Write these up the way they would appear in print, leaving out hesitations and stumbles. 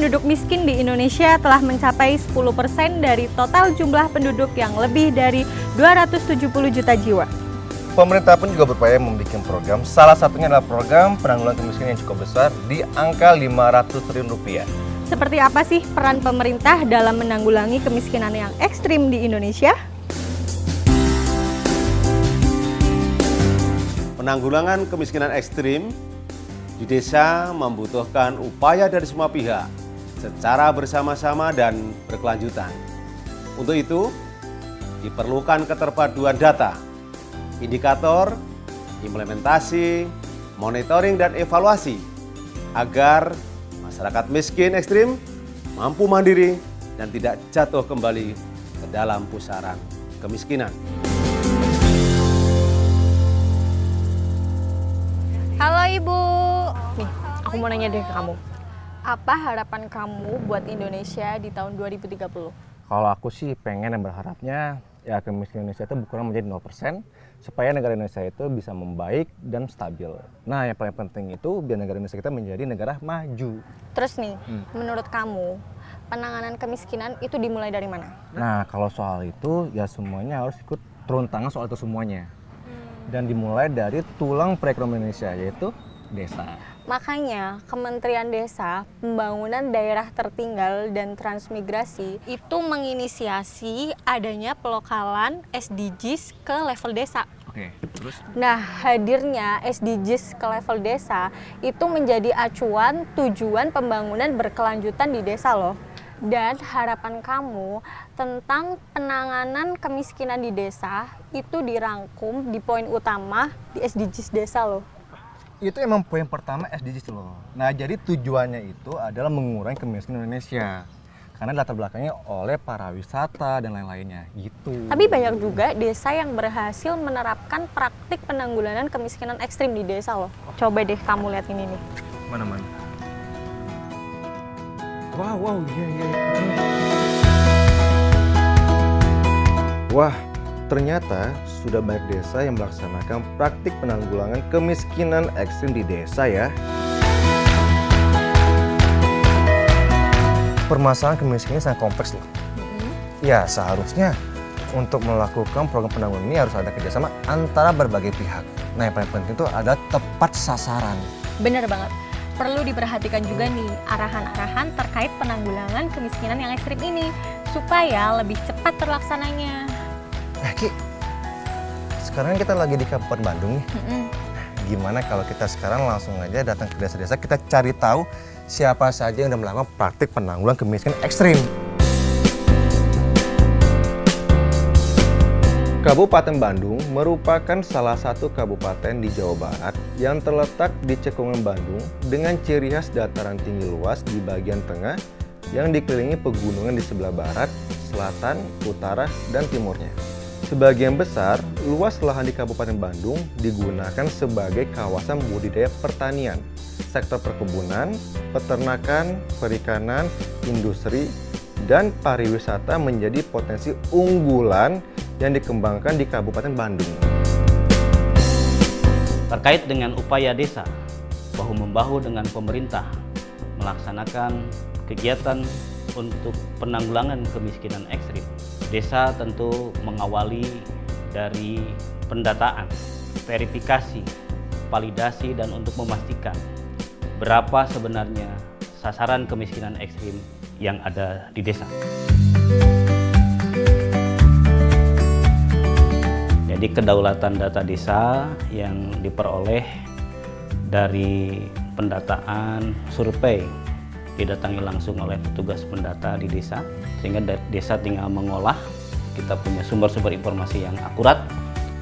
penduduk miskin di Indonesia telah mencapai 10% dari total jumlah penduduk yang lebih dari 270 juta jiwa. Pemerintah pun juga berupaya membuat program, salah satunya adalah program penanggulangan kemiskinan yang cukup besar di angka 500 triliun rupiah. Seperti apa sih peran pemerintah dalam menanggulangi kemiskinan yang ekstrim di Indonesia? Penanggulangan kemiskinan ekstrim di desa membutuhkan upaya dari semua pihak secara bersama-sama dan berkelanjutan. Untuk itu, diperlukan keterpaduan data, indikator, implementasi, monitoring, dan evaluasi agar masyarakat miskin ekstrim mampu mandiri dan tidak jatuh kembali ke dalam pusaran kemiskinan. Halo Ibu. Nih, aku mau nanya deh ke kamu. Apa harapan kamu buat Indonesia di tahun 2030? Kalau aku sih pengen dan berharapnya ya kemiskinan Indonesia itu berkurang menjadi 0% supaya negara Indonesia itu bisa membaik dan stabil. Nah, yang paling penting itu biar negara Indonesia kita menjadi negara maju. Terus nih, menurut kamu penanganan kemiskinan itu dimulai dari mana? Nah, kalau soal itu ya semuanya harus ikut turun tangan soal itu semuanya. Dan dimulai dari tulang perekonomian Indonesia yaitu desa. Makanya Kementerian Desa, Pembangunan Daerah Tertinggal dan Transmigrasi itu menginisiasi adanya pelokalan SDGs ke level desa. Oke, terus? Nah, hadirnya SDGs ke level desa itu menjadi acuan tujuan pembangunan berkelanjutan di desa loh. Dan harapan kamu tentang penanganan kemiskinan di desa itu dirangkum di poin utama di SDGs desa loh. Itu emang poin pertama SDGs loh. Nah, jadi tujuannya itu adalah mengurangi kemiskinan Indonesia. Karena latar belakangnya oleh para wisata dan lain-lainnya gitu. Tapi banyak juga desa yang berhasil menerapkan praktik penanggulangan kemiskinan ekstrim di desa loh. Coba deh kamu lihat ini nih. Mana-mana? Wow, iya. Wah, ternyata sudah banyak desa yang melaksanakan praktik penanggulangan kemiskinan ekstrim di desa ya. Permasalahan kemiskinan sangat kompleks loh. Ya, seharusnya untuk melakukan program penanggulangan ini harus ada kerjasama antara berbagai pihak. Nah, yang paling penting itu adalah tepat sasaran. Bener banget. Perlu diperhatikan juga nih arahan-arahan terkait penanggulangan kemiskinan yang ekstrim ini supaya lebih cepat terlaksananya. Ki, sekarang kita lagi di Kabupaten Bandung nih. Gimana kalau kita sekarang langsung aja datang ke desa-desa, kita cari tahu siapa saja yang udah melakukan praktik penanggulangan kemiskinan ekstrim. Kabupaten Bandung merupakan salah satu kabupaten di Jawa Barat yang terletak di cekungan Bandung dengan ciri khas dataran tinggi luas di bagian tengah yang dikelilingi pegunungan di sebelah barat, selatan, utara, dan timurnya. Sebagian besar luas lahan di Kabupaten Bandung digunakan sebagai kawasan budidaya pertanian, sektor perkebunan, peternakan, perikanan, industri, dan pariwisata menjadi potensi unggulan yang dikembangkan di Kabupaten Bandung. Terkait dengan upaya desa, bahu-membahu dengan pemerintah melaksanakan kegiatan untuk penanggulangan kemiskinan ekstrim. Desa tentu mengawali dari pendataan, verifikasi, validasi, dan untuk memastikan berapa sebenarnya sasaran kemiskinan ekstrim yang ada di desa. Jadi kedaulatan data desa yang diperoleh dari pendataan survei didatangi langsung oleh petugas pendata di desa, sehingga desa tinggal mengolah, kita punya sumber-sumber informasi yang akurat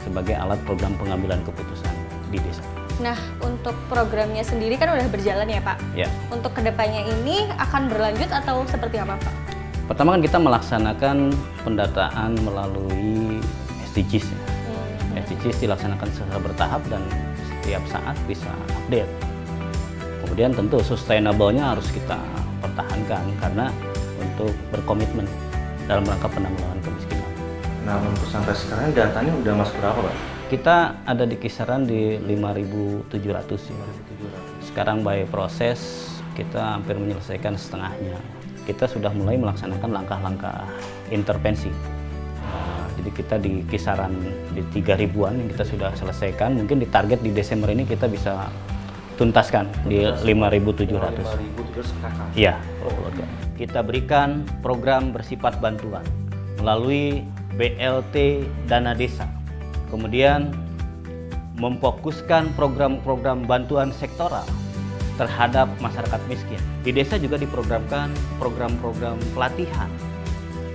sebagai alat program pengambilan keputusan di desa. Nah, untuk programnya sendiri kan udah berjalan ya Pak? Ya. Untuk kedepannya ini akan berlanjut atau seperti apa Pak? Pertama kan kita melaksanakan pendataan melalui SDGs ya. SDGs dilaksanakan secara bertahap dan setiap saat bisa update. Kemudian tentu sustainable-nya harus kita pertahankan karena untuk berkomitmen dalam rangka penanggulangan kemiskinan. Nah, untuk sampai sekarang datanya udah masuk berapa, Pak? Kita ada di kisaran di 5.700 ya. Sekarang by proses kita hampir menyelesaikan setengahnya. Kita sudah mulai melaksanakan langkah-langkah intervensi. Jadi kita di kisaran di 3.000-an yang kita sudah selesaikan. Mungkin di target di Desember ini kita bisa tuntaskan di 5.700. Iya. Kita berikan program bersifat bantuan melalui BLT Dana Desa. Kemudian memfokuskan program-program bantuan sektoral terhadap masyarakat miskin. Di desa juga diprogramkan program-program pelatihan,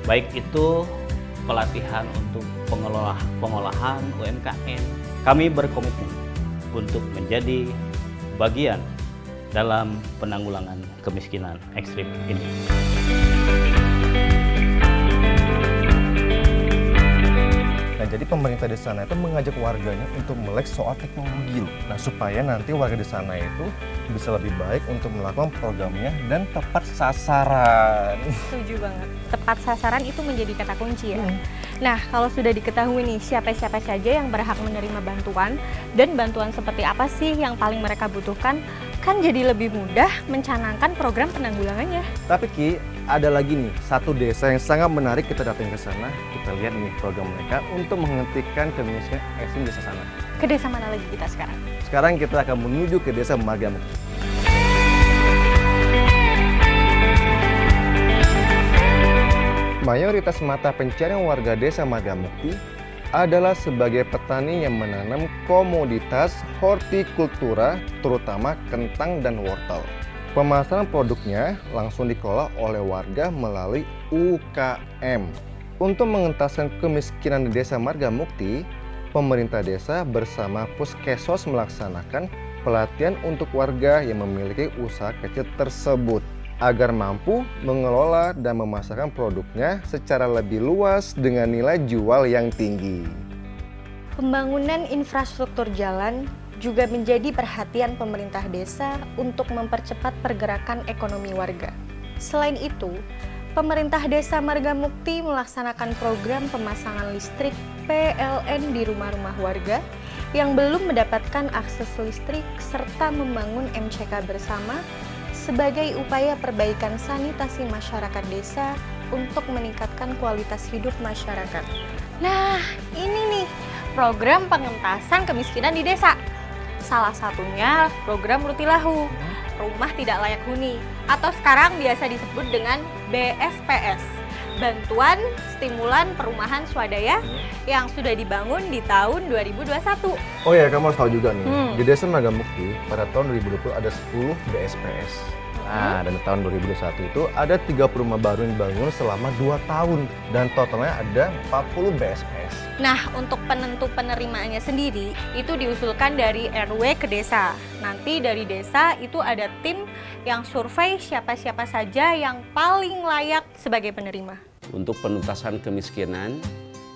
baik itu pelatihan untuk pengolahan UMKM. Kami berkomitmen untuk menjadi bagian dalam penanggulangan kemiskinan ekstrim ini. Nah, jadi pemerintah di sana itu mengajak warganya untuk melek soal teknologi loh. Nah, supaya nanti warga di sana itu bisa lebih baik untuk melakukan programnya dan tepat sasaran. Setuju banget. Tepat sasaran itu menjadi kata kunci ya. Nah, kalau sudah diketahui nih siapa-siapa saja yang berhak menerima bantuan dan bantuan seperti apa sih yang paling mereka butuhkan, kan jadi lebih mudah mencanangkan program penanggulangannya. Tapi Ki, ada lagi nih satu desa yang sangat menarik kita datang ke sana. Kita lihat nih program mereka untuk menghentikan kemiskinan ekstrim di desa sana. Ke desa mana lagi kita sekarang? Sekarang kita akan menuju ke desa Margamukti. Mayoritas mata pencarian warga desa Margamukti adalah sebagai petani yang menanam komoditas hortikultura, terutama kentang dan wortel. Pemasaran produknya langsung dikelola oleh warga melalui UKM. Untuk mengentaskan kemiskinan di desa Margamukti, pemerintah desa bersama Puskesos melaksanakan pelatihan untuk warga yang memiliki usaha kecil tersebut agar mampu mengelola dan memasarkan produknya secara lebih luas dengan nilai jual yang tinggi. Pembangunan infrastruktur jalan juga menjadi perhatian pemerintah desa untuk mempercepat pergerakan ekonomi warga. Selain itu, pemerintah desa Margamukti melaksanakan program pemasangan listrik PLN di rumah-rumah warga yang belum mendapatkan akses listrik serta membangun MCK bersama sebagai upaya perbaikan sanitasi masyarakat desa untuk meningkatkan kualitas hidup masyarakat. Nah, ini nih program pengentasan kemiskinan di desa. Salah satunya program Rutilahu, Rumah Tidak Layak Huni, atau sekarang biasa disebut dengan BSPS, Bantuan Stimulan Perumahan Swadaya yang sudah dibangun di tahun 2021. Oh ya, kamu harus tahu juga nih, di desa Margamukti pada tahun 2020 ada 10 BSPS. Nah, dan tahun 2021 itu ada 30 rumah baru yang dibangun selama 2 tahun dan totalnya ada 40 BSPS. Nah, untuk penentu penerimaannya sendiri itu diusulkan dari RW ke desa. Nanti dari desa itu ada tim yang survei siapa-siapa saja yang paling layak sebagai penerima. Untuk penuntasan kemiskinan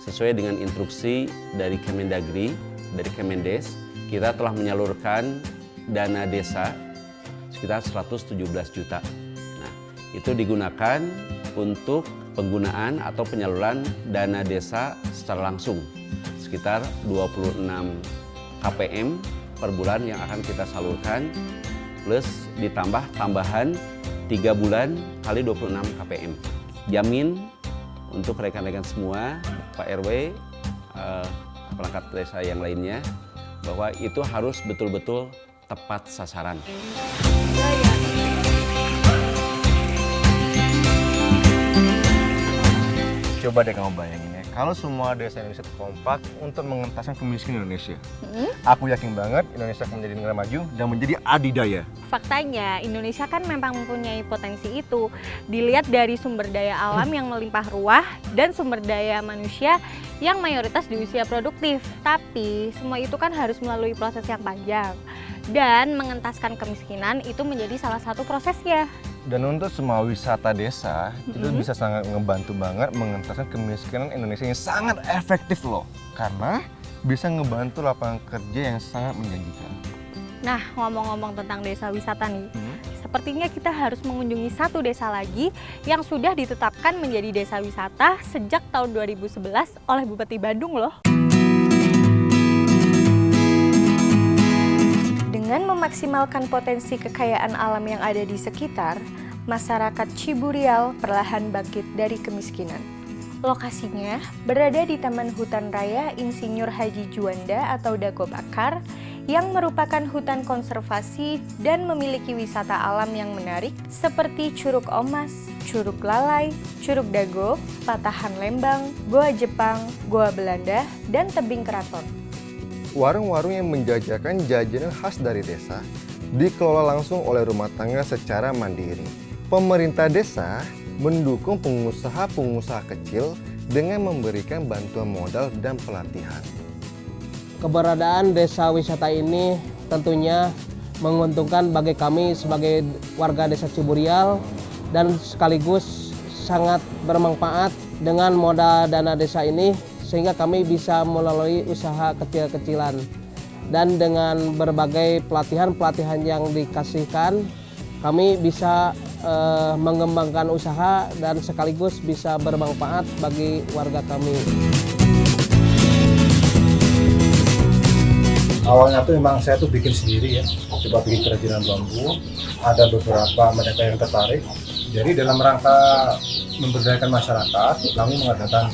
sesuai dengan instruksi dari Kemendagri, dari Kemendes, kita telah menyalurkan dana desa sekitar 117 juta. Nah, itu digunakan untuk penggunaan atau penyaluran dana desa secara langsung sekitar 26 KPM per bulan yang akan kita salurkan, plus ditambah tambahan 3 bulan kali 26 KPM. Jamin untuk rekan-rekan semua, Pak RW, perangkat desa yang lainnya, bahwa itu harus betul-betul tepat sasaran. Coba deh kamu bayangin ya, kalau semua desa Indonesia kompak untuk mengentaskan kemiskinan Indonesia, aku yakin banget Indonesia akan menjadi negara maju dan menjadi adidaya. Faktanya, Indonesia kan memang mempunyai potensi itu. Dilihat dari sumber daya alam yang melimpah ruah dan sumber daya manusia yang mayoritas di usia produktif. Tapi semua itu kan harus melalui proses yang panjang. Dan mengentaskan kemiskinan itu menjadi salah satu prosesnya. Dan untuk semua wisata desa, itu bisa sangat ngebantu banget mengentaskan kemiskinan Indonesia yang sangat efektif loh. Karena bisa ngebantu lapangan kerja yang sangat menjanjikan. Nah, ngomong-ngomong tentang desa wisata nih, sepertinya kita harus mengunjungi satu desa lagi yang sudah ditetapkan menjadi desa wisata sejak tahun 2011 oleh Bupati Bandung loh. Dengan memaksimalkan potensi kekayaan alam yang ada di sekitar, masyarakat Ciburial perlahan bangkit dari kemiskinan. Lokasinya berada di Taman Hutan Raya Insinyur Haji Juanda atau Dago Bakar yang merupakan hutan konservasi dan memiliki wisata alam yang menarik seperti Curug Omas, Curug Lalai, Curug Dago, Patahan Lembang, Goa Jepang, Goa Belanda, dan Tebing Keraton. Warung-warung yang menjajakan jajanan khas dari desa dikelola langsung oleh rumah tangga secara mandiri. Pemerintah desa mendukung pengusaha-pengusaha kecil dengan memberikan bantuan modal dan pelatihan. Keberadaan desa wisata ini tentunya menguntungkan bagi kami sebagai warga desa Ciburial dan sekaligus sangat bermanfaat dengan modal dana desa ini sehingga kami bisa melalui usaha kecil-kecilan. Dan dengan berbagai pelatihan-pelatihan yang dikasihkan, kami bisa mengembangkan usaha dan sekaligus bisa bermanfaat bagi warga kami. Awalnya tuh memang saya tuh bikin sendiri ya, coba bikin kerajinan bambu. Ada beberapa mereka yang tertarik. Jadi dalam rangka memberdayakan masyarakat, kami mengadakan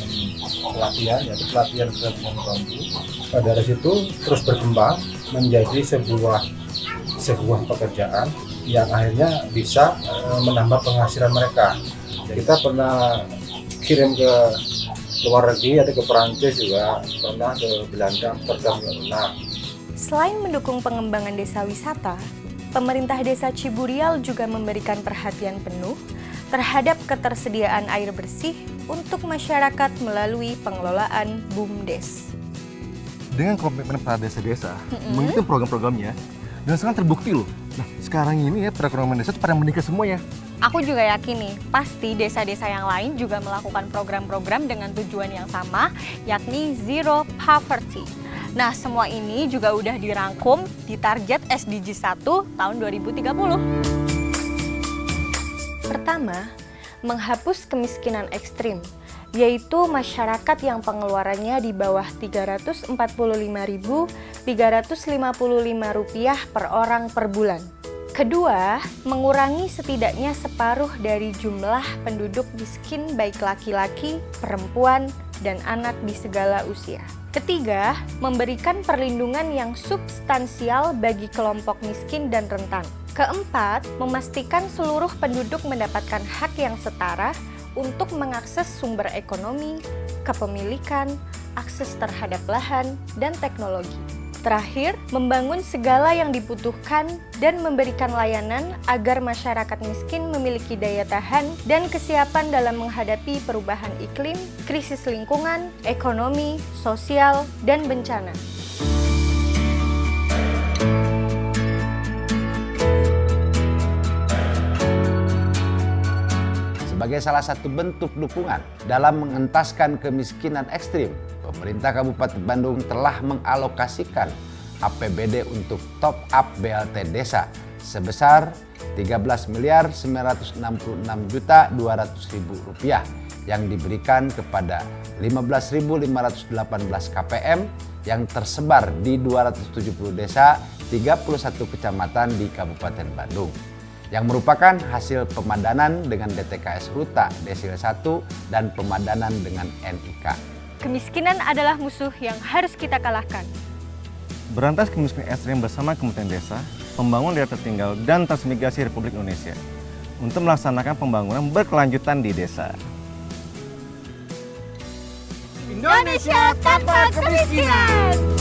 pelatihan, yaitu pelatihan kerajinan bambu. Dari situ terus berkembang menjadi sebuah pekerjaan yang akhirnya bisa menambah penghasilan mereka. Kita pernah kirim ke luar negeri, ada ke Perancis juga, pernah ke Belanda, Amsterdam juga pernah. Selain mendukung pengembangan desa wisata, pemerintah desa Ciburial juga memberikan perhatian penuh terhadap ketersediaan air bersih untuk masyarakat melalui pengelolaan BUMDes. Dengan komitmen para desa-desa, mengikuti program-programnya, dan sekarang terbukti loh. Nah, sekarang ini ya perekonomian desa itu pada meningkat semuanya. Aku juga yakin nih, pasti desa-desa yang lain juga melakukan program-program dengan tujuan yang sama, yakni Zero Poverty. Nah, semua ini juga udah dirangkum di target SDG 1 tahun 2030. Pertama, menghapus kemiskinan ekstrim, yaitu masyarakat yang pengeluarannya di bawah Rp345.355 per orang per bulan. Kedua, mengurangi setidaknya separuh dari jumlah penduduk miskin baik laki-laki, perempuan, dan anak di segala usia. Ketiga, memberikan perlindungan yang substansial bagi kelompok miskin dan rentan. Keempat, memastikan seluruh penduduk mendapatkan hak yang setara untuk mengakses sumber ekonomi, kepemilikan, akses terhadap lahan, dan teknologi. Terakhir, membangun segala yang dibutuhkan dan memberikan layanan agar masyarakat miskin memiliki daya tahan dan kesiapan dalam menghadapi perubahan iklim, krisis lingkungan, ekonomi, sosial, dan bencana. Sebagai salah satu bentuk dukungan dalam mengentaskan kemiskinan ekstrim, pemerintah Kabupaten Bandung telah mengalokasikan APBD untuk top up BLT desa sebesar Rp13.966.200.000 yang diberikan kepada 15.518 KPM yang tersebar di 270 desa 31 kecamatan di Kabupaten Bandung, yang merupakan hasil pemadanan dengan DTKS Ruta Desil 1 dan pemadanan dengan NIK. Kemiskinan adalah musuh yang harus kita kalahkan. Berantas kemiskinan ekstrim bersama Kementerian Desa, Pembangunan Daerah Tertinggal, dan Transmigrasi Republik Indonesia untuk melaksanakan pembangunan berkelanjutan di desa. Indonesia tanpa kemiskinan.